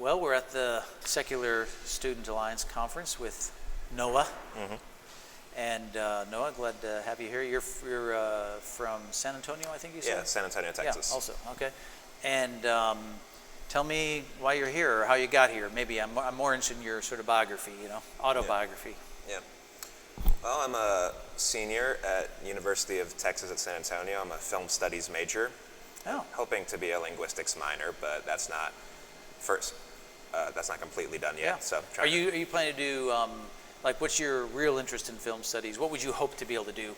Well, we're at the Secular Student Alliance Conference with Noah. Mm-hmm. And Noah, glad to have you here. You're from San Antonio, I think you said? Yeah, San Antonio, Texas. Yeah, also, okay. And tell me why you're here or how you got here. Maybe I'm more interested in your sort of biography, autobiography. Yeah. Well, I'm a senior at University of Texas at San Antonio. I'm a film studies major. Oh. Hoping to be a linguistics minor, but that's not completely done yet. Yeah. So Are you planning to do what's your real interest in film studies? What would you hope to be able to do?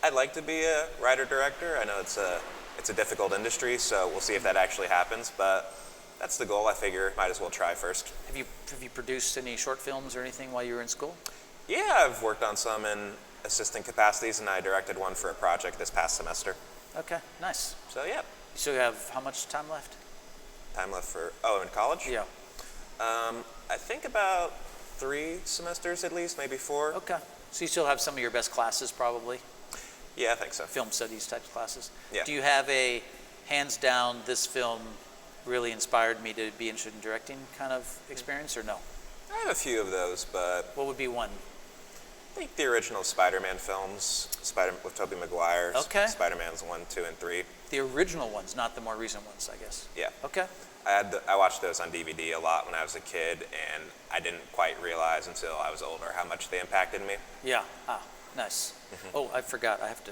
I'd like to be a writer-director. I know it's a difficult industry, so we'll see if that actually happens, but that's the goal. I figure might as well try first. Have you produced any short films or anything while you were in school? Yeah, I've worked on some in assistant capacities, and I directed one for a project this past semester. Okay, nice. So yeah. So you have how much time left? Time left for, in college? Yeah. I think about 3 semesters at least, maybe 4. Okay. So you still have some of your best classes probably? Yeah, I think so. Film studies type classes? Yeah. Do you have a hands down, this film really inspired me to be interested in directing kind of experience or no? I have a few of those, but What would be one? I think the original Spider-Man films, with Tobey Maguire, Okay. Spider-Man's 1, 2, and 3. The original ones, not the more recent ones, I guess. Yeah. Okay. I watched those on DVD a lot when I was a kid, and I didn't quite realize until I was older how much they impacted me. Yeah. Ah, nice. Oh, I forgot. I have to.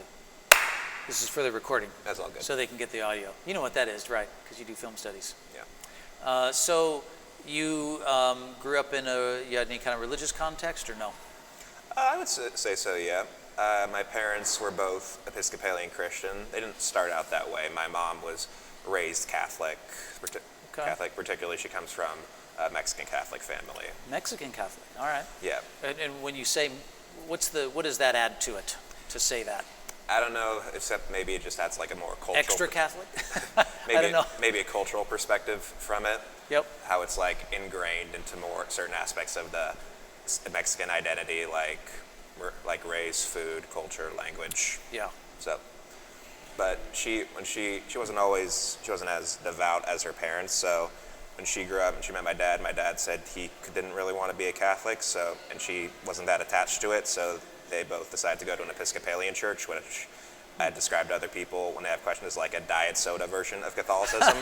This is for the recording. That's all good. So they can get the audio. You know what that is, right? Because you do film studies. Yeah. So you grew up you had any kind of religious context or no? I would say so, yeah. My parents were both Episcopalian Christian. They didn't start out that way. My mom was raised Catholic. Catholic, particularly she comes from a Mexican Catholic family. Mexican Catholic. All right. Yeah. And when you say, what does that add to it to say that? I don't know, except maybe it just adds like a more cultural. Extra Catholic? Maybe, I don't know. Maybe a cultural perspective from it. Yep. How it's like ingrained into more certain aspects of the Mexican identity, like race, food, culture, language. Yeah. So, but she wasn't as devout as her parents. So, when she grew up and she met my dad said he didn't really want to be a Catholic. So, and she wasn't that attached to it. So, they both decided to go to an Episcopalian church, which I had described to other people when they have questions like a diet soda version of Catholicism.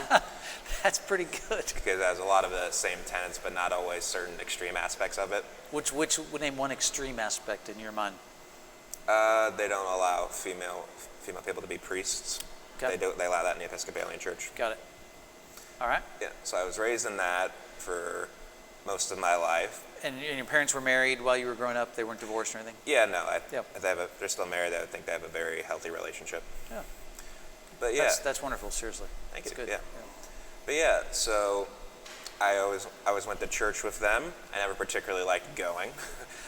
That's pretty good. Because it has a lot of the same tenets, but not always certain extreme aspects of it. Which would name one extreme aspect in your mind? They don't allow female people to be priests. Okay. They allow that in the Episcopalian church. Got it. All right. Yeah, so I was raised in that for most of my life. And your parents were married while you were growing up? They weren't divorced or anything? Yeah, no. Yep. They're still married. I think they have a very healthy relationship. Yeah. But yeah. That's wonderful, seriously. Thank That's you. good. Yeah. But yeah, so I always went to church with them. I never particularly liked going.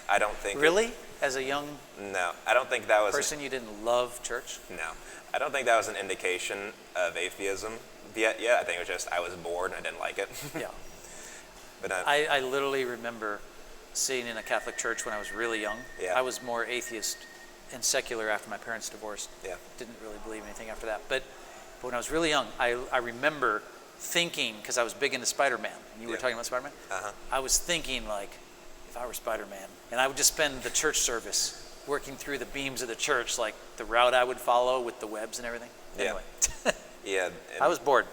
I don't think Really? As a young No, I don't think that was person, you didn't love church? No, I don't think that was an indication of atheism. Yeah, I think it was just I was bored and I didn't like it. Yeah. But I literally remember sitting in a Catholic church when I was really young. Yeah. I was more atheist and secular after my parents divorced. Yeah. Didn't really believe anything after that. But when I was really young, I remember thinking, because I was big into Spider-Man. You were talking about Spider-Man? Uh-huh. I was thinking, like, if I were Spider-Man, and I would just spend the church service working through the beams of the church, like the route I would follow with the webs and everything. Anyway. Yeah. I was bored.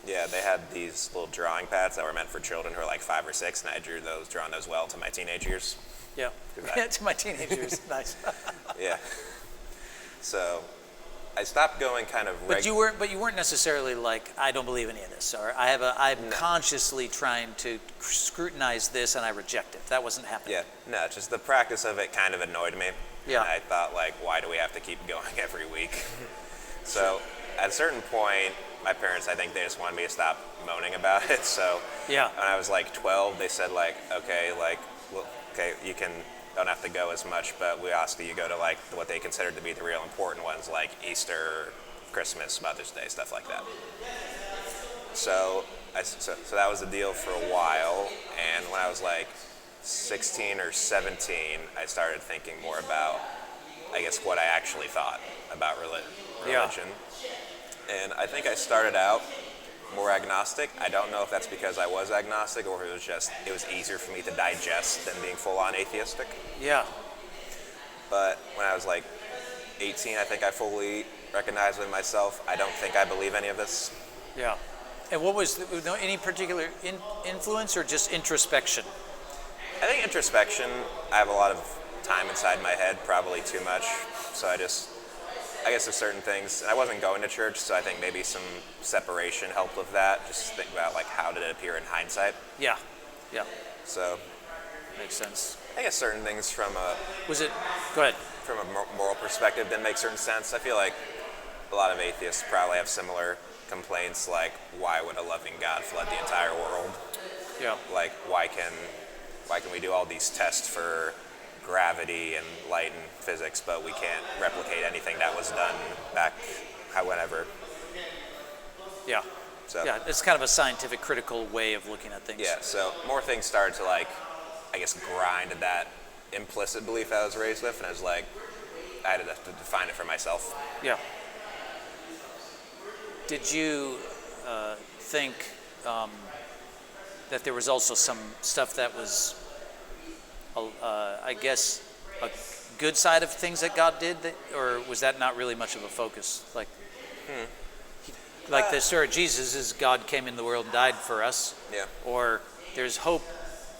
Yeah, they had these little drawing pads that were meant for children who were like 5 or 6, and I drawn those well to my teenage years. Yeah. To my teenage years. Nice. Yeah. So I stopped going kind of But you weren't necessarily like, I don't believe any of this, or I'm consciously trying to scrutinize this and I reject it. That wasn't happening. Yeah, no, just the practice of it kind of annoyed me. Yeah. And I thought, like, why do we have to keep going every week? So at a certain point, my parents, I think they just wanted me to stop moaning about it. So Yeah. when I was like 12, they said like, okay, you don't have to go as much, but we ask that you go to like what they considered to be the real important ones, like Easter, Christmas, Mother's Day, stuff like that. So that was the deal for a while. And when I was like 16 or 17, I started thinking more about, I guess, what I actually thought about religion. And I think I started out more agnostic. I don't know if that's because I was agnostic or if it was easier for me to digest than being full-on atheistic. Yeah. But when I was like 18, I think I fully recognized with myself, I don't think I believe any of this. Yeah. And what was any particular influence or just introspection? I think introspection, I have a lot of time inside my head, probably too much. So I guess there's certain things, and I wasn't going to church, so I think maybe some separation helped with that. Just think about like how did it appear in hindsight. Yeah. Yeah. So Makes sense. I guess certain things from a Go ahead. from a moral perspective didn't make certain sense. I feel like a lot of atheists probably have similar complaints, like why would a loving God flood the entire world? Yeah. Like why can we do all these tests for gravity and light and physics, but we can't replicate anything that was done back whenever? Yeah. So Yeah, it's kind of a scientific, critical way of looking at things. yeah, so more things started to like, I guess, grind that implicit belief I was raised with, and I was like, I had to define it for myself. Yeah. Did you think that there was also some stuff that was, I guess, a good side of things that God did, or was that not really much of a focus? Like the story of Jesus is God came in the world and died for us. Yeah. Or there's hope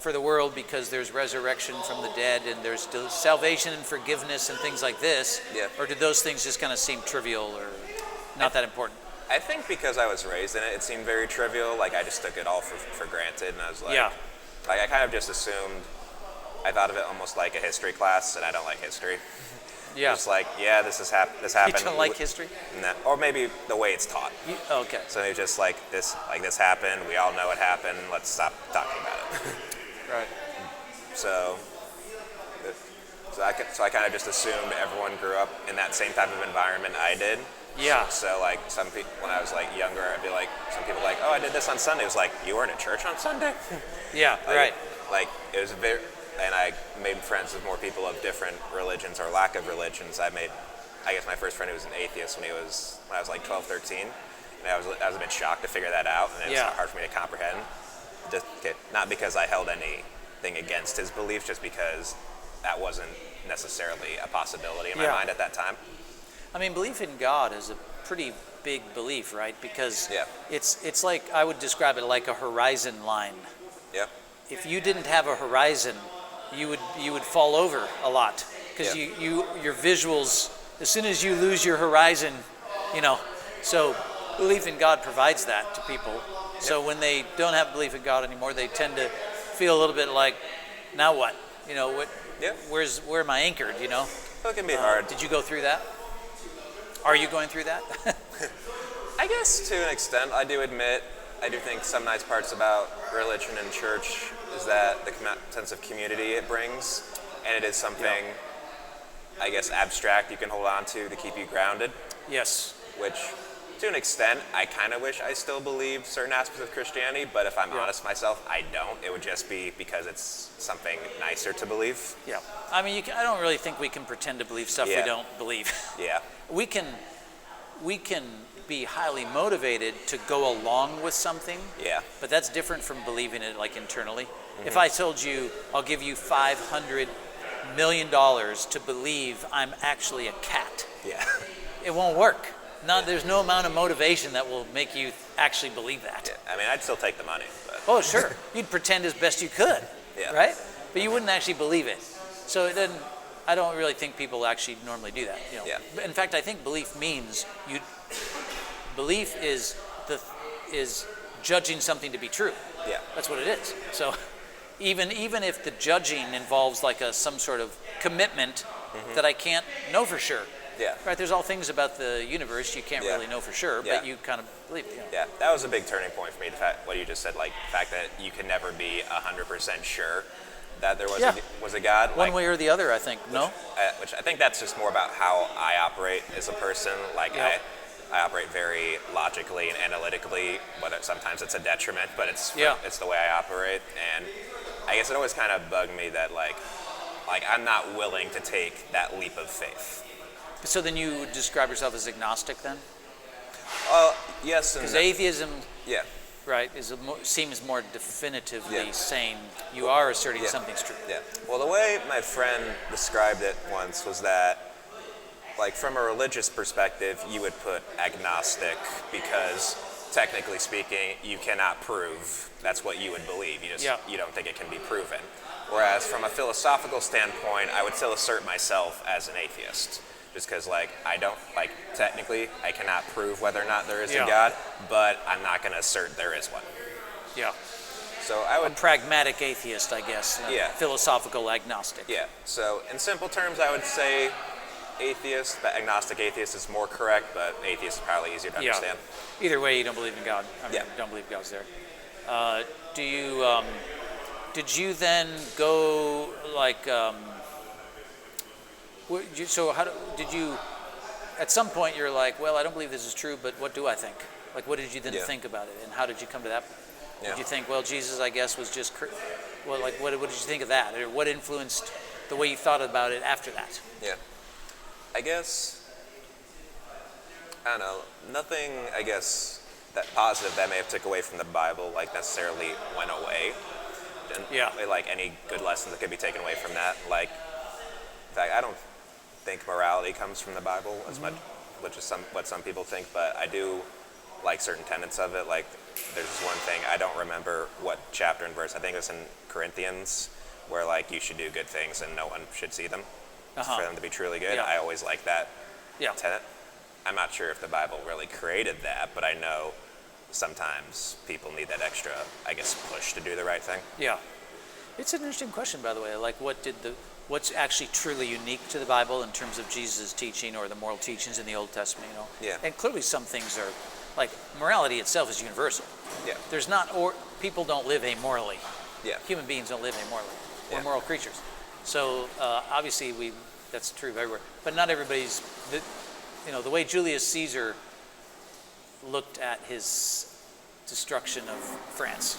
for the world because there's resurrection from the dead and there's salvation and forgiveness and things like this. Yeah. Or did those things just kind of seem trivial or not that important? I think because I was raised in it, it seemed very trivial. Like I just took it all for granted, and I was like, Yeah. like I kind of just assumed. I thought of it almost like a history class, and I don't like history. Yeah. Just like, yeah, this happened. You don't like history? No, or maybe the way it's taught. Okay. So it's just like this happened. We all know it happened. Let's stop talking about it. Right. So I kind of just assumed everyone grew up in that same type of environment I did. Yeah. So like some people, when I was like younger, I'd be like, some people like, oh, I did this on Sunday. It was like, you weren't at church on Sunday? Yeah, right. Like it was very, and I made friends with more people of different religions or lack of religions. I guess my first friend who was an atheist when I was like 12, 13. And I was a bit shocked to figure that out, and it was hard for me to comprehend. Not because I held anything against his beliefs, just because that wasn't necessarily a possibility in my mind at that time. I mean, belief in God is a pretty big belief, right? Because Yeah. it's like, I would describe it like a horizon line. Yeah. If you didn't have a horizon, you would fall over a lot because Yeah. your visuals, as soon as you lose your horizon, so belief in God provides that to people. So when they don't have belief in God anymore, they tend to feel a little bit like, now what? Yeah. Where am I anchored? So it can be hard. Did you go through that? Are you going through that? I guess to an extent, I do admit, I do think some nice parts about religion and church is that the sense of community it brings, and it is something, I guess, abstract you can hold on to keep you grounded. Yes. Which, to an extent, I kind of wish I still believed certain aspects of Christianity, but if I'm honest with myself, I don't. It would just be because it's something nicer to believe. Yeah. I mean, I don't really think we can pretend to believe stuff we don't believe. Yeah. We can be highly motivated to go along with something. Yeah. But that's different from believing it like internally. If I told you I'll give you $500 million to believe I'm actually a cat, Yeah. it won't work. There's no amount of motivation that will make you actually believe that. Yeah. I mean, I'd still take the money. But. Oh, sure. You'd pretend as best you could, Yeah. right? But you wouldn't actually believe it. So I don't really think people actually normally do that. Yeah. In fact, I think belief means belief is judging something to be true. Yeah. That's what it is. So even if the judging involves like some sort of commitment that I can't know for sure. Yeah. Right. There's all things about the universe you can't really know for sure, but you kind of believe it. Yeah, that was a big turning point for me. What you just said, like the fact that you can never be 100% sure that there was a God. One way or the other, I think. Which I think that's just more about how I operate as a person. Like I operate very logically and analytically, whether sometimes it's a detriment, but it's the way I operate. And I guess it always kind of bugged me that like I'm not willing to take that leap of faith. So then you would describe yourself as agnostic then? Yes, because atheism Yeah. right, seems more definitively Yeah. saying you are asserting something's true. Yeah. Well, the way my friend described it once was that, like, from a religious perspective, you would put agnostic because, technically speaking, you cannot prove that's what you would believe. You don't think it can be proven. Whereas from a philosophical standpoint, I would still assert myself as an atheist. Just because, like, I don't, like, technically, I cannot prove whether or not there is a God, but I'm not going to assert there is one. Yeah. So I would... A pragmatic atheist, I guess. Philosophical agnostic. Yeah. So in simple terms, I would say atheist, but agnostic atheist is more correct, but atheist is probably easier to understand. Either way, you don't believe in God. I mean, Yeah. you don't believe God's there. Do you, did you then go, like, did you, at some point you're like, well, I don't believe this is true, but what do I think? Like, what did you then think about it, and how did you come to that? Did you think, well, Jesus, I guess, was just, well, like, what did you think of that? Or what influenced the way you thought about it after that? Yeah. I guess, I don't know, nothing, I guess, that positive that I may have took away from the Bible, like, necessarily went away. And, like, any good lessons that could be taken away from that. Like, in fact, I don't think morality comes from the Bible as much, which is what some people think, but I do like certain tenets of it. Like, there's this one thing, I don't remember what chapter and verse, I think it was in Corinthians, where, like, you should do good things and no one should see them for them to be truly good. I always like that tenet. I'm not sure if the Bible really created that, but I know sometimes people need that extra, I guess, push to do the right thing. Yeah. It's an interesting question, by the way. Like, what's actually truly unique to the Bible in terms of Jesus' teaching or the moral teachings in the Old Testament, you know? Yeah. And clearly some things are, like, morality itself is universal. Yeah. There's not, or people don't live amorally. Yeah. Human beings don't live amorally. We're Yeah. moral creatures. So obviously that's true everywhere. But not everybody's, the way Julius Caesar looked at his destruction of France,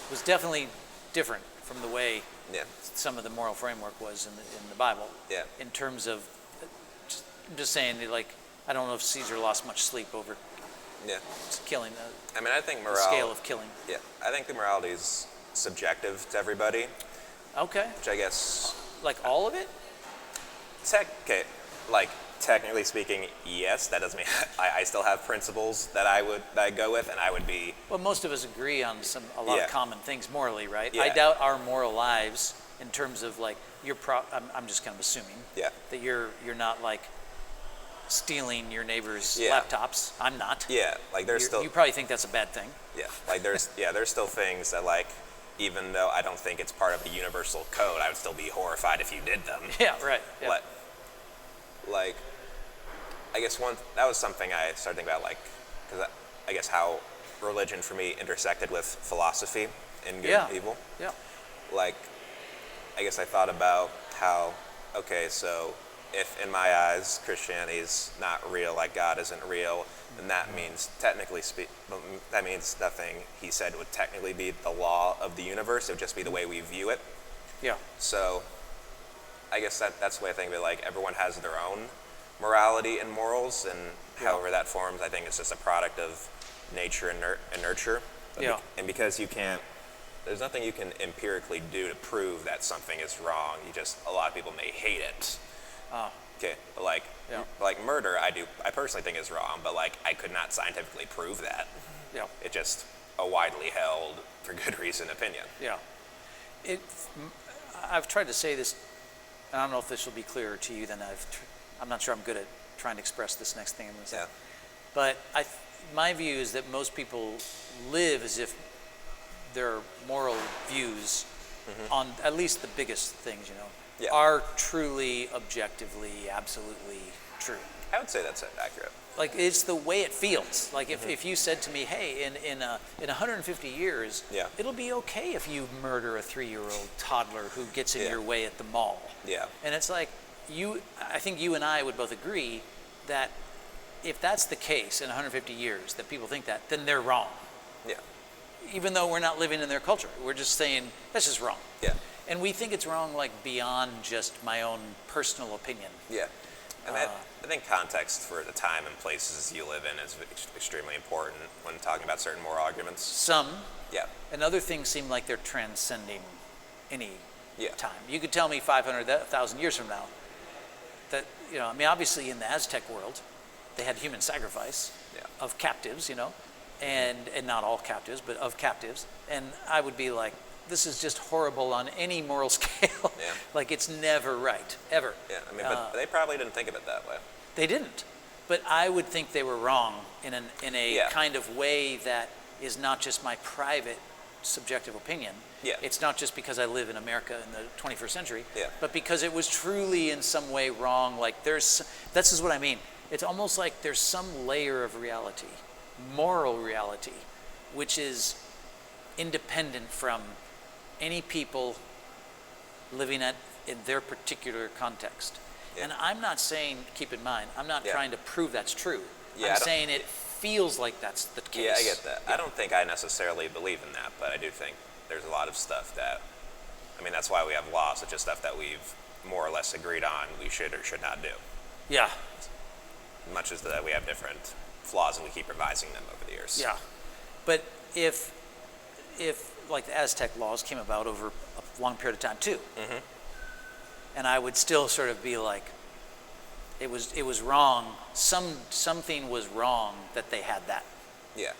was definitely different from the way some of the moral framework was in the Bible. Yeah. In terms of, I'm just saying, like, I don't know if Caesar lost much sleep over killing I think the scale of killing. Yeah, I think the morality is subjective to everybody. Okay. Which I guess... Like all of it? Technically speaking, yes. That doesn't mean I still have principles that I go with, and I would be... Well, most of us agree on a lot of common things morally, right? Yeah. I doubt our moral lives in terms of, like, I'm just kind of assuming that you're not, like, stealing your neighbor's laptops. I'm not. Yeah, like there's still... You probably think that's a bad thing. Yeah, like there's still things that, like, even though I don't think it's part of the universal code, I would still be horrified if you did them. Yeah, right. Yeah. But, like, I guess that was something I started thinking about, like, because I guess how religion for me intersected with philosophy in good and evil. Yeah. Like, I guess I thought about how, okay, so if in my eyes Christianity's not real, like God isn't real, then that means that means nothing he said would technically be the law of the universe. It would just be the way we view it. Yeah. So I guess that's the way I think of it. Like, everyone has their own morality and morals, and however that forms, I think it's just a product of nature and nurture. And because there's nothing you can empirically do to prove that something is wrong. A lot of people may hate it. Okay, but like murder, I personally think is wrong, but, like, I could not scientifically prove that. Yeah. It's just a widely held, for good reason, opinion. Yeah. I've tried to say this, and I don't know if this will be clearer to you than I'm not sure I'm good at trying to express this next thing I'm going to say. Yeah. But my view is that most people live as if their moral views on at least the biggest things, are truly, objectively, absolutely true. I would say that's accurate. Like, it's the way it feels. Like, if you said to me, hey, in 150 years, it'll be okay if you murder a 3-year-old toddler who gets in your way at the mall. Yeah. And it's like, I think you and I would both agree that if that's the case in 150 years, that people think that, then they're wrong. Yeah. Even though we're not living in their culture. We're just saying, that's just wrong. Yeah. And we think it's wrong, like, beyond just my own personal opinion. Yeah. And I think context for the time and places you live in is extremely important when talking about certain moral arguments. Some, Yeah. and other things seem like they're transcending any Yeah. time. You could tell me 500,000 years from now that, I mean, obviously in the Aztec world, they had human sacrifice of captives, and not all captives, but of captives. And I would be like, this is just horrible on any moral scale. Yeah. Like, it's never right, ever. Yeah, I mean, but they probably didn't think of it that way. They didn't. But I would think they were wrong in a kind of way that is not just my private subjective opinion. Yeah. It's not just because I live in America in the 21st century, Yeah. but because it was truly in some way wrong. Like, this is what I mean. It's almost like there's some layer of reality, moral reality, which is independent from any people living in their particular context. Yeah. And I'm not saying, keep in mind, I'm not trying to prove that's true. Yeah, I'm saying it feels like that's the case. Yeah, I get that. I don't think I necessarily believe in that, but I do think there's a lot of stuff that, I mean, that's why we have laws, such as stuff that we've more or less agreed on we should or should not do. Yeah. Much as that we have different flaws and we keep revising them over the years. Yeah. But if like the Aztec laws came about over a long period of time too, and I would still sort of be like, it was wrong. Something was wrong that they had that. Yeah,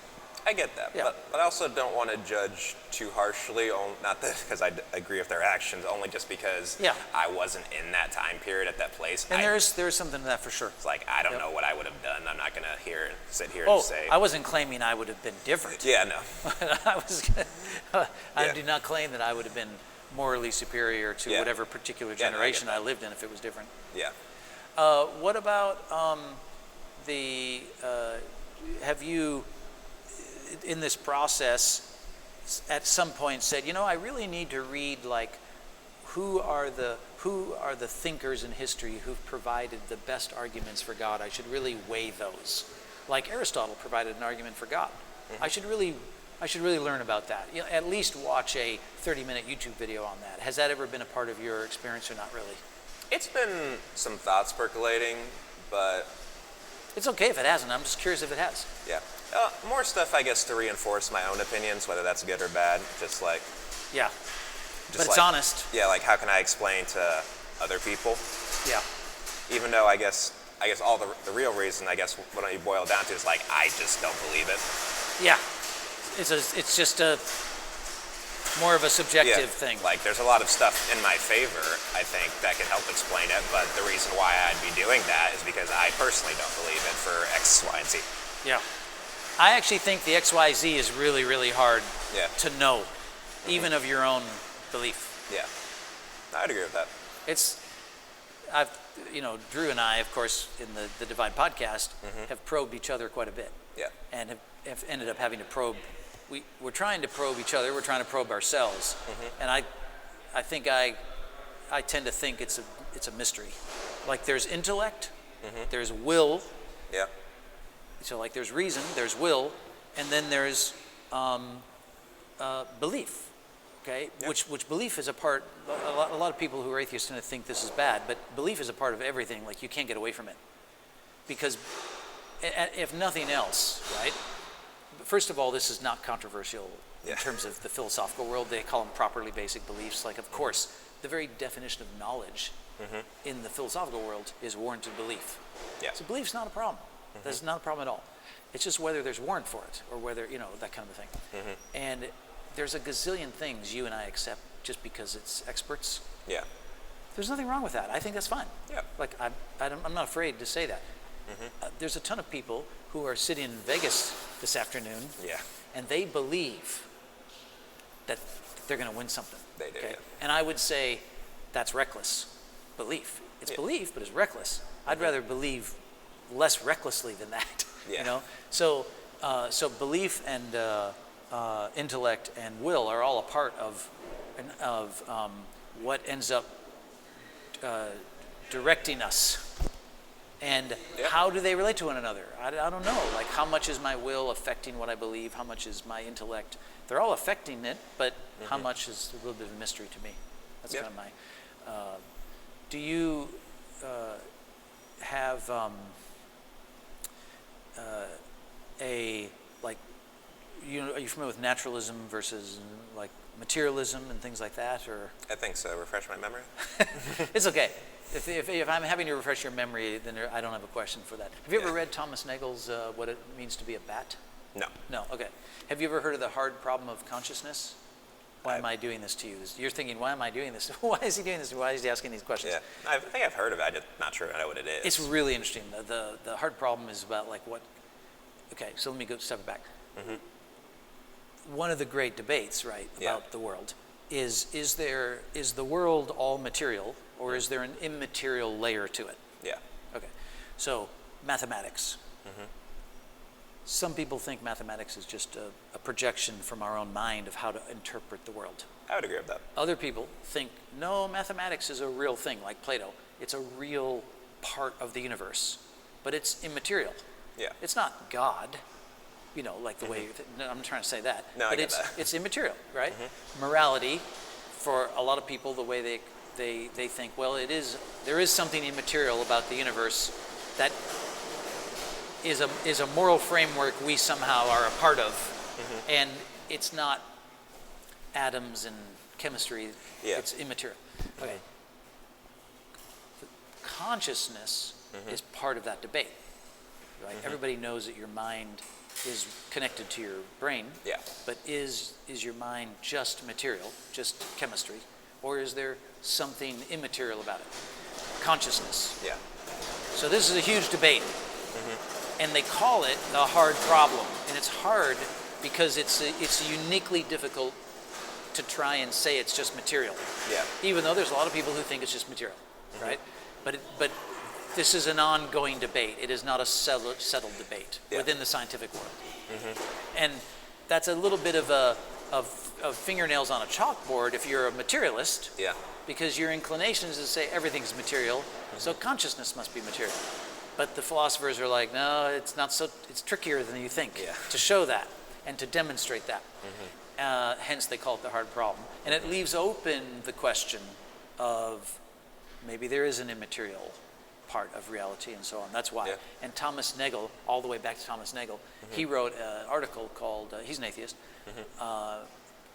I get that. Yeah. But I also don't want to judge too harshly, not because I agree with their actions, only just because I wasn't in that time period at that place. And there's something to that for sure. It's like, I don't know what I would have done. I'm not going to sit here and and say. I wasn't claiming I would have been different. Yeah, no. I do not claim that I would have been morally superior to whatever particular generation I lived in if it was different. Yeah. What about have you, in this process, at some point said, I really need to read like who are the thinkers in history who've provided the best arguments for God? I should really weigh those. Like Aristotle provided an argument for God. Mm-hmm. I should really learn about that. At least watch a 30-minute YouTube video on that. Has that ever been a part of your experience or not really? It's been some thoughts percolating, but it's okay if it hasn't. I'm just curious if it has. Yeah. More stuff, I guess, to reinforce my own opinions, whether that's good or bad. Just like. Yeah. But it's like, honest. Yeah, like how can I explain to other people? Yeah. Even though I guess all the real reason, I guess, when you boil it down to is like I just don't believe it. Yeah. It's just more of a subjective thing. Like there's a lot of stuff in my favor, I think, that can help explain it, but the reason why I'd be doing that is because I personally don't believe it for X, Y, and Z. Yeah. I actually think the X, Y, Z is really, really hard to know, even of your own belief. Yeah. I'd agree with that. Drew and I, of course, in the Divine podcast, have probed each other quite a bit. Yeah. And have ended up having to probe. We're trying to probe each other. We're trying to probe ourselves. And I think I tend to think it's a mystery. Like there's intellect, there's will. Yeah. So like there's reason, there's will, and then there's belief. Okay, yeah. Which belief is a part. A lot of people who are atheists tend to think this is bad, but belief is a part of everything. Like you can't get away from it, because if nothing else, right? First of all, this is not controversial in terms of the philosophical world. They call them properly basic beliefs. Like, of course, the very definition of knowledge in the philosophical world is warranted belief. Yeah. So belief's not a problem. That's not a problem at all. It's just whether there's warrant for it or whether, that kind of a thing. And there's a gazillion things you and I accept just because it's experts. Yeah. There's nothing wrong with that. I think that's fine. Yeah. Like, I'm not afraid to say that. There's a ton of people who are sitting in Vegas this afternoon, and they believe that they're going to win something. They do. Okay? And I would say that's reckless belief. It's belief, but it's reckless. I'd rather believe less recklessly than that. Yeah. So belief and intellect and will are all a part of what ends up directing us. And how do they relate to one another? I don't know. Like, how much is my will affecting what I believe? How much is my intellect? They're all affecting it, but how much is a little bit of a mystery to me. That's kind of my. Do you? have a like are you familiar with naturalism versus like materialism and things like that, or? I think so. Refresh my memory. It's okay. If I'm having to refresh your memory, then I don't have a question for that. Have you ever read Thomas Nagel's What It Means to Be a Bat? No. No, okay. Have you ever heard of the hard problem of consciousness? Why am I doing this to you? You're thinking, why am I doing this? Why is he doing this? Why is he asking these questions? Yeah, I think I've heard of it. I'm just not sure I know what it is. It's really interesting. The hard problem is about like what. Okay, so let me go step back. One of the great debates, right, about the world is the world all material, or is there an immaterial layer to it? Yeah. Okay, so mathematics. Some people think mathematics is just a projection from our own mind of how to interpret the world. I would agree with that. Other people think, no, mathematics is a real thing, like Plato. It's a real part of the universe, but it's immaterial. Yeah. It's not God, like the way no, I'm trying to say that. No, but I get that. It's immaterial, right? Morality, for a lot of people, the way they think, well, there is something immaterial about the universe that is a moral framework we somehow are a part of, and it's not atoms and chemistry. It's immaterial. Okay. Consciousness is part of that debate, right? Everybody knows that your mind is connected to your brain. Yeah. But is your mind just material, just chemistry, or is there something immaterial about it? Consciousness. Yeah. So this is a huge debate. And they call it the hard problem. And it's hard because it's uniquely difficult to try and say it's just material. Yeah. Even though there's a lot of people who think it's just material, right? But this is an ongoing debate. It is not a settled debate within the scientific world. And that's a little bit of fingernails on a chalkboard if you're a materialist. Yeah. Because your inclination is to say everything's material, so consciousness must be material. But the philosophers are like, no, it's not so. It's trickier than you think to show that and to demonstrate that. Hence, they call it the hard problem. And it leaves open the question of maybe there is an immaterial part of reality and so on. That's why. Yeah. And Thomas Nagel, all the way back to Thomas Nagel, he wrote an article called, he's an atheist,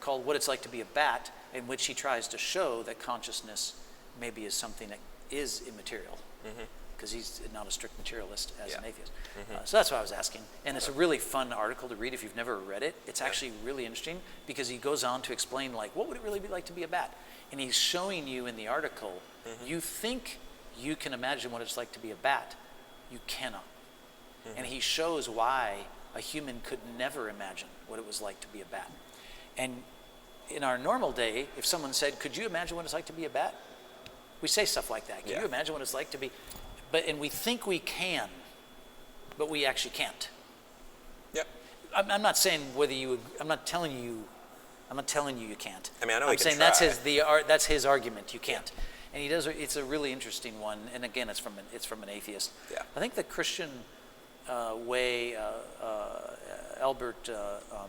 called What It's Like to Be a Bat, in which he tries to show that consciousness maybe is something that is immaterial. Because he's not a strict materialist as an atheist. So that's what I was asking. And it's a really fun article to read if you've never read it. It's actually really interesting because he goes on to explain, like, what would it really be like to be a bat? And he's showing you in the article, you think you can imagine what it's like to be a bat. You cannot. And he shows why a human could never imagine what it was like to be a bat. And in our normal day, if someone said, could you imagine what it's like to be a bat? We say stuff like that. Can you imagine what it's like to be... And we think we can, but we actually can't. Yep. I'm not saying whether you. I'm not telling you you can't. I mean, I know I'm we can saying try. that's his argument. You can't, and he does. It's a really interesting one. And again, it's from an atheist. Yeah. I think the Christian way, Albert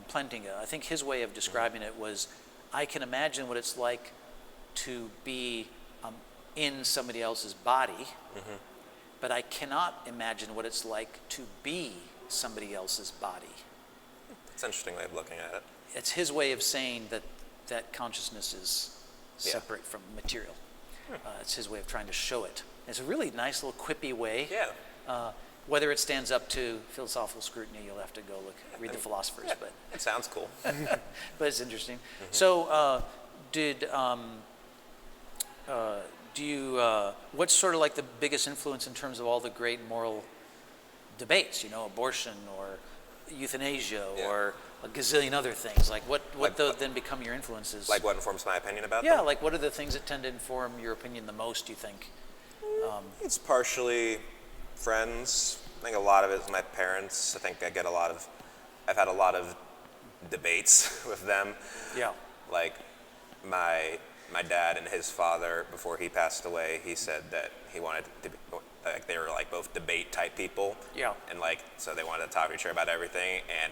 Plantinga. I think his way of describing it was, I can imagine what it's like to be in somebody else's body. But I cannot imagine what it's like to be somebody else's body. It's an interesting way of looking at it. It's his way of saying that consciousness is separate from material. It's his way of trying to show it. It's a really nice little quippy way. Yeah. Whether it stands up to philosophical scrutiny, you'll have to go read the philosophers. But it sounds cool. but it's interesting. So what's sort of like the biggest influence in terms of all the great moral debates, abortion or euthanasia or a gazillion other things? Like what then become your influences? Like what informs my opinion about Yeah, them? like what are the things that tend to inform your opinion the most, do you think? It's partially friends. I think a lot of it is my parents. I think I've had a lot of debates with them. Yeah. Like my dad and his father, before he passed away, he said that he wanted to be, like, they were like both debate type people. Yeah. And so they wanted to talk to each other about everything, and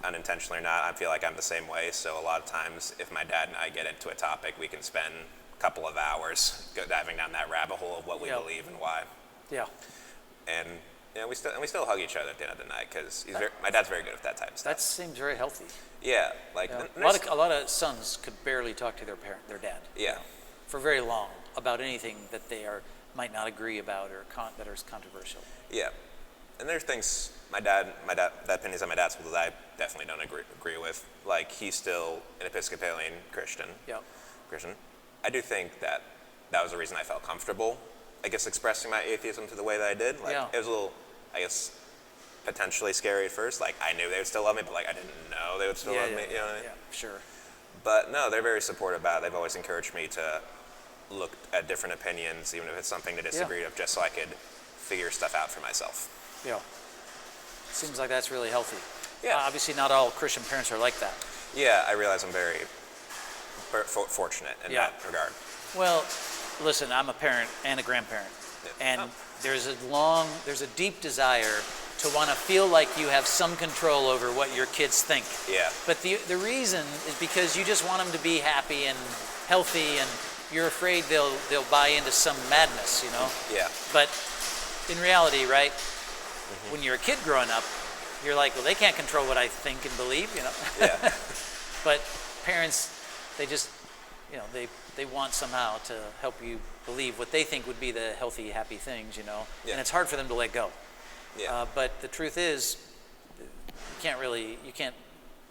unintentionally or not, I feel like I'm the same way. So a lot of times if my dad and I get into a topic, we can spend a couple of hours diving down that rabbit hole of what we believe and why. Yeah. and we still hug each other at the end of the night because my dad's very good at that type of stuff. That seems very healthy. Yeah, like A lot of sons could barely talk to their dad. Yeah, For very long about anything that might not agree about or that is controversial. yeah, and there's things the opinions of my dad's that I definitely don't agree with. Like he's still an Episcopalian Christian. Yeah. Christian. I do think that was the reason I felt comfortable, I guess, expressing my atheism to the way that I did. Like it was a little, I guess, potentially scary at first. Like I knew they would still love me, but like I didn't know they would still love me. You know what I mean? Yeah, sure. But no, they're very supportive about it. They've always encouraged me to look at different opinions, even if it's something to disagree of, just so I could figure stuff out for myself. Yeah. Seems like that's really healthy. Yeah. Obviously, not all Christian parents are like that. Yeah, I realize I'm very fortunate in that regard. Well, listen, I'm a parent and a grandparent, and there's a deep desire to want to feel like you have some control over what your kids think. Yeah. But the reason is because you just want them to be happy and healthy, and you're afraid they'll buy into some madness, you know? Yeah. But in reality, right, when you're a kid growing up, you're like, well, they can't control what I think and believe, you know? Yeah. But parents, they just, they want somehow to help you believe what they think would be the healthy, happy things, you know? Yeah. And it's hard for them to let go. Yeah. But the truth is, you can't,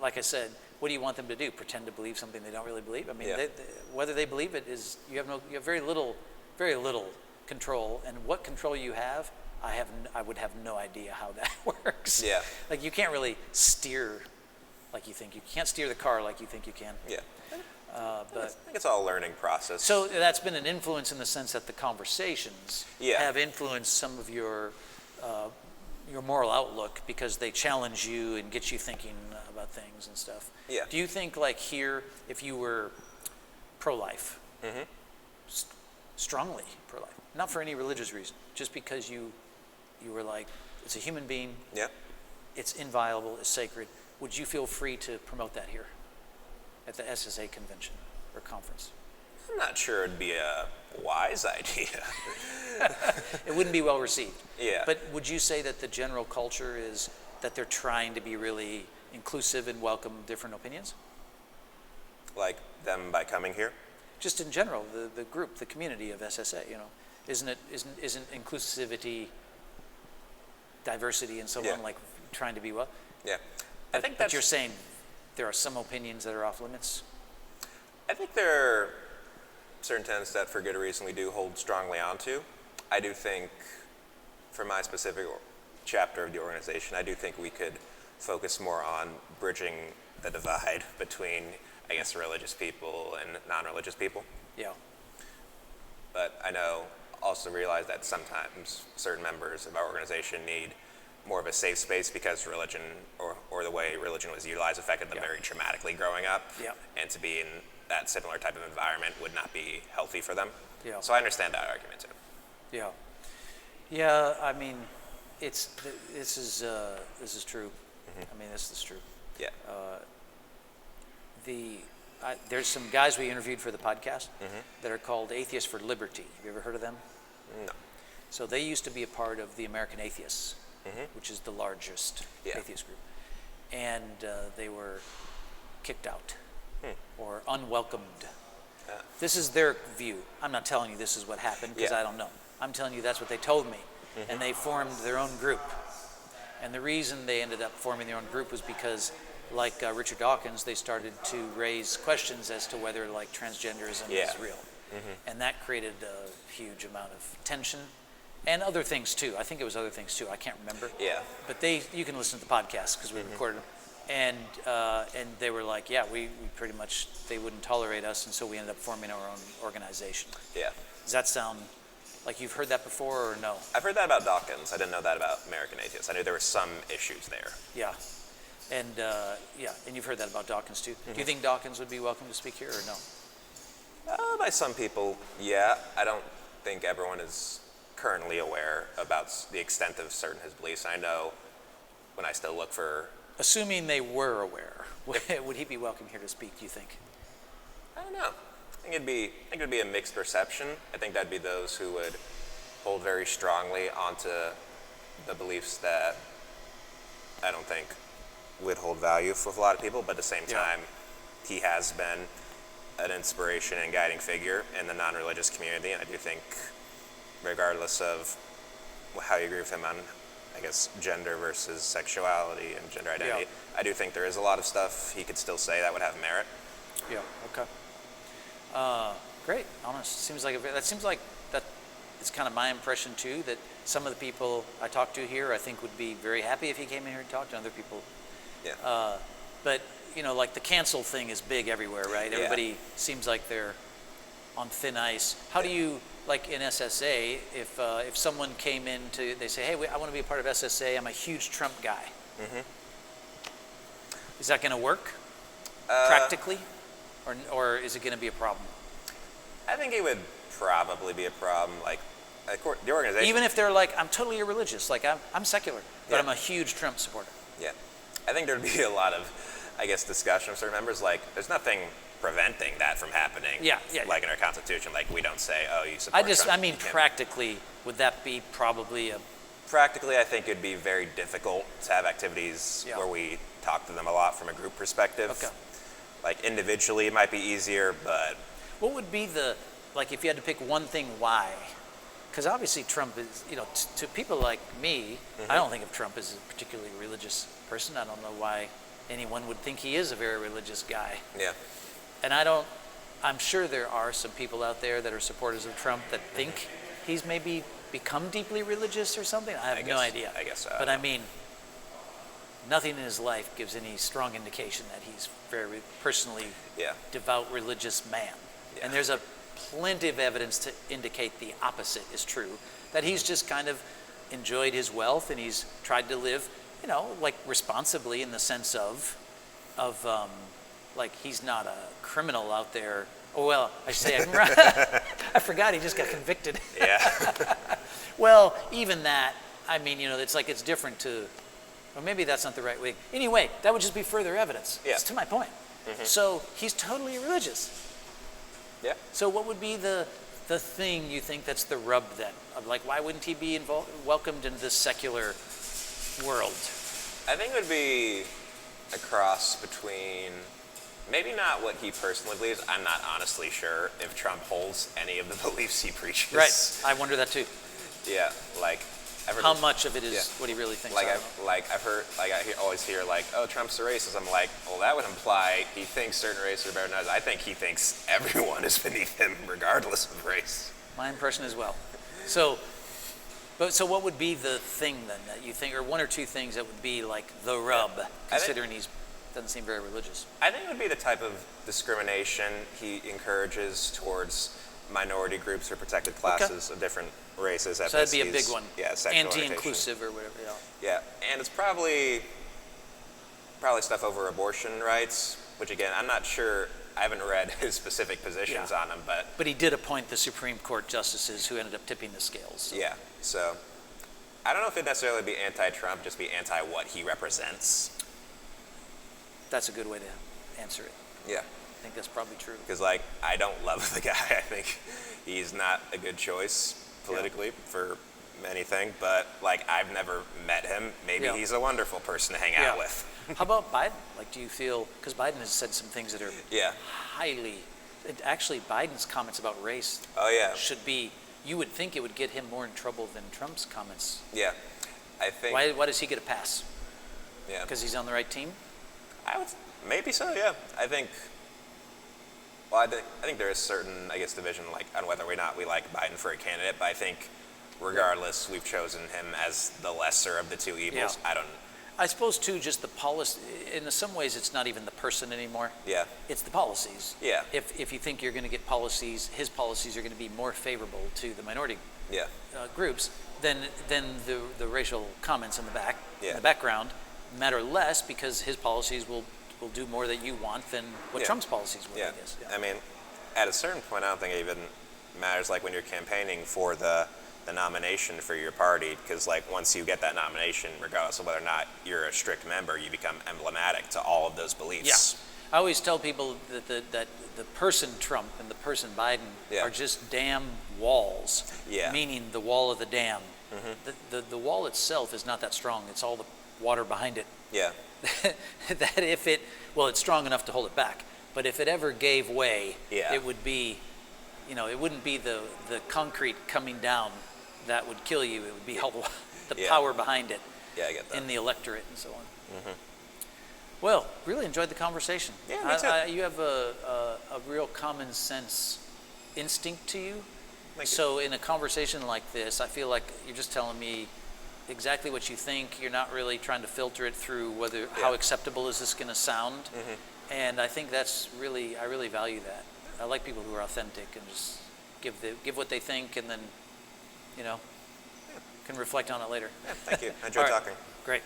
like I said, what do you want them to do? Pretend to believe something they don't really believe? I mean, whether they believe it is, you have very little control, and what control you have, I would have no idea how that works. Yeah. Like you can't really steer like you think. You can't steer the car like you think you can. Yeah. But I think it's all a learning process. so that's been an influence in the sense that the conversations have influenced some of your moral outlook because they challenge you and get you thinking about things and stuff. Yeah. Do you think like here, if you were pro-life, strongly pro-life, not for any religious reason, just because you were like, it's a human being, it's inviolable, it's sacred, would you feel free to promote that here at the SSA convention or conference? I'm not sure it'd be a wise idea. It wouldn't be well received. Yeah. But would you say that the general culture is that they're trying to be really inclusive and welcome different opinions? Like them by coming here? Just in general, the group, the community of SSA, isn't inclusivity, diversity, and so on, like trying to be well? Yeah. But you're saying there are some opinions that are off limits? I think there are certain tenets that, for good reason, we do hold strongly onto. I do think, for my specific chapter of the organization, I do think we could focus more on bridging the divide between, I guess, religious people and non-religious people. Yeah. But I know, also realize that sometimes certain members of our organization need more of a safe space because religion or the way religion was utilized affected them very traumatically growing up. Yeah. And to be in that similar type of environment would not be healthy for them. Yeah. So I understand that argument too. Yeah. Yeah, I mean, this is true. I mean, this is true. Yeah. There's some guys we interviewed for the podcast that are called Atheists for Liberty. Have you ever heard of them? No. So they used to be a part of the American Atheists, which is the largest atheist group. And they were kicked out or unwelcomed. This is their view. I'm not telling you this is what happened because I don't know. I'm telling you that's what they told me. And they formed their own group. And the reason they ended up forming their own group was because, like Richard Dawkins, they started to raise questions as to whether like transgenderism is real. And that created a huge amount of tension and other things too. I think it was other things too. I can't remember. Yeah. But you can listen to the podcast because we recorded them. And they were like, we pretty much, they wouldn't tolerate us, and so we ended up forming our own organization. Yeah. Does that sound like you've heard that before or no? I've heard that about Dawkins. I didn't know that about American Atheists. I knew there were some issues there. Yeah. And and you've heard that about Dawkins too. Do you think Dawkins would be welcome to speak here or no? By some people, yeah. I don't think everyone is currently aware about the extent of certain his beliefs. I know when I still look for... Assuming they were aware, would he be welcome here to speak, do you think? I don't know. I think it'd be a mixed perception. I think that'd be those who would hold very strongly onto the beliefs that I don't think would hold value for a lot of people, but at the same time, he has been an inspiration and guiding figure in the non-religious community, and I do think, regardless of how you agree with him on, I guess, gender versus sexuality and gender identity, I do think there is a lot of stuff he could still say that would have merit. Yeah. Okay. Great. Honest. Seems like that is kind of my impression too. That some of the people I talk to here, I think, would be very happy if he came in here and talked to other people. Yeah. But like the cancel thing is big everywhere, right? Yeah. Everybody seems like they're on thin ice. How do you, like in SSA, if someone came in they say, hey, I want to be a part of SSA. I'm a huge Trump guy. Mm-hmm. Is that going to work practically, or is it going to be a problem? I think it would probably be a problem. Like, the organization. Even if they're like, I'm totally irreligious, like I'm secular, but I'm a huge Trump supporter. Yeah. I think there'd be a lot of, I guess, discussion of certain members. Like, there's nothing preventing that from happening. Yeah. Like in our Constitution, like we don't say, oh, you support Trump. I mean, practically, would that be probably a... Practically, I think it'd be very difficult to have activities where we talk to them a lot from a group perspective. Okay. Like individually, it might be easier, but... What would be like if you had to pick one thing, why? Because obviously Trump is, to people like me, I don't think of Trump as a particularly religious person. I don't know why anyone would think he is a very religious guy. Yeah. And I'm sure there are some people out there that are supporters of Trump that think he's maybe become deeply religious or something. I have no idea. I guess so. But I mean, nothing in his life gives any strong indication that he's very personally devout religious man. Yeah. And there's plenty of evidence to indicate the opposite is true, that he's just kind of enjoyed his wealth and he's tried to live, like responsibly in the sense of like he's not a criminal out there. Oh, well, I should say, I forgot he just got convicted. Yeah. Well, even that, I mean, it's different to, or maybe that's not the right way. Anyway, that would just be further evidence. Yeah. It's to my point. Mm-hmm. So he's totally religious. Yeah. So what would be the thing you think that's the rub then? Of like, why wouldn't he be welcomed into this secular world? I think it would be a cross between, maybe not what he personally believes. I'm not honestly sure if Trump holds any of the beliefs he preaches. Right. I wonder that too. Yeah. Like, how much of it is what he really thinks? I've heard, always hear like, oh, Trump's a racist. I'm like, well, that would imply he thinks certain races are better than others. I think he thinks everyone is beneath him, regardless of race. My impression as well. So what would be the thing then that you think, or one or two things that would be like the rub, considering he doesn't seem very religious? I think it would be the type of discrimination he encourages towards minority groups or protected classes of different races. So that'd be a big one. Yeah, sexual anti-inclusive or whatever. Yeah, and it's probably stuff over abortion rights, which again, I'm not sure. I haven't read his specific positions on them, but he did appoint the Supreme Court justices who ended up tipping the scales. Yeah, so I don't know if it'd necessarily be anti-Trump, just be anti what he represents. That's a good way to answer it. Yeah. I think that's probably true. Because, I don't love the guy. I think he's not a good choice politically for anything. But, I've never met him. Maybe he's a wonderful person to hang out with. How about Biden? Do you feel... Because Biden has said some things that are highly... Actually, Biden's comments about race should be... You would think it would get him more in trouble than Trump's comments. Yeah. I think... Why does he get a pass? Yeah. Because he's on the right team? Maybe so, yeah. I think there is certain, division, on whether or not we like Biden for a candidate, but I think regardless, we've chosen him as the lesser of the two evils. Yeah. I suppose, too, just the policy, in some ways, it's not even the person anymore. Yeah. It's the policies. Yeah. If you think you're going to get policies, his policies are going to be more favorable to the minority groups, then the racial comments in the background matter less because his policies will do more that you want than what Trump's policies would, I guess. Yeah. I mean, at a certain point, I don't think it even matters when you're campaigning for the nomination for your party, because once you get that nomination, regardless of whether or not you're a strict member, you become emblematic to all of those beliefs. Yeah. I always tell people that the person Trump and the person Biden are just damn walls, meaning the wall of the dam. The wall itself is not that strong. It's all the water behind it. Yeah. That if it, well, it's strong enough to hold it back. But if it ever gave way, Yeah. it would be, it wouldn't be the concrete coming down that would kill you. It would be all the Yeah. power behind it Yeah, I get that. in the electorate and so on. Well, really enjoyed the conversation. Yeah, me too. You have a real common sense instinct to you. Thank you. So in a conversation like this, I feel like you're just telling me exactly what you think. You're not really trying to filter it through how acceptable is this going to sound. And I think I really value that. I like people who are authentic and just give what they think, and then, can reflect on it later. Yeah, thank you. I enjoyed All right. talking. Great.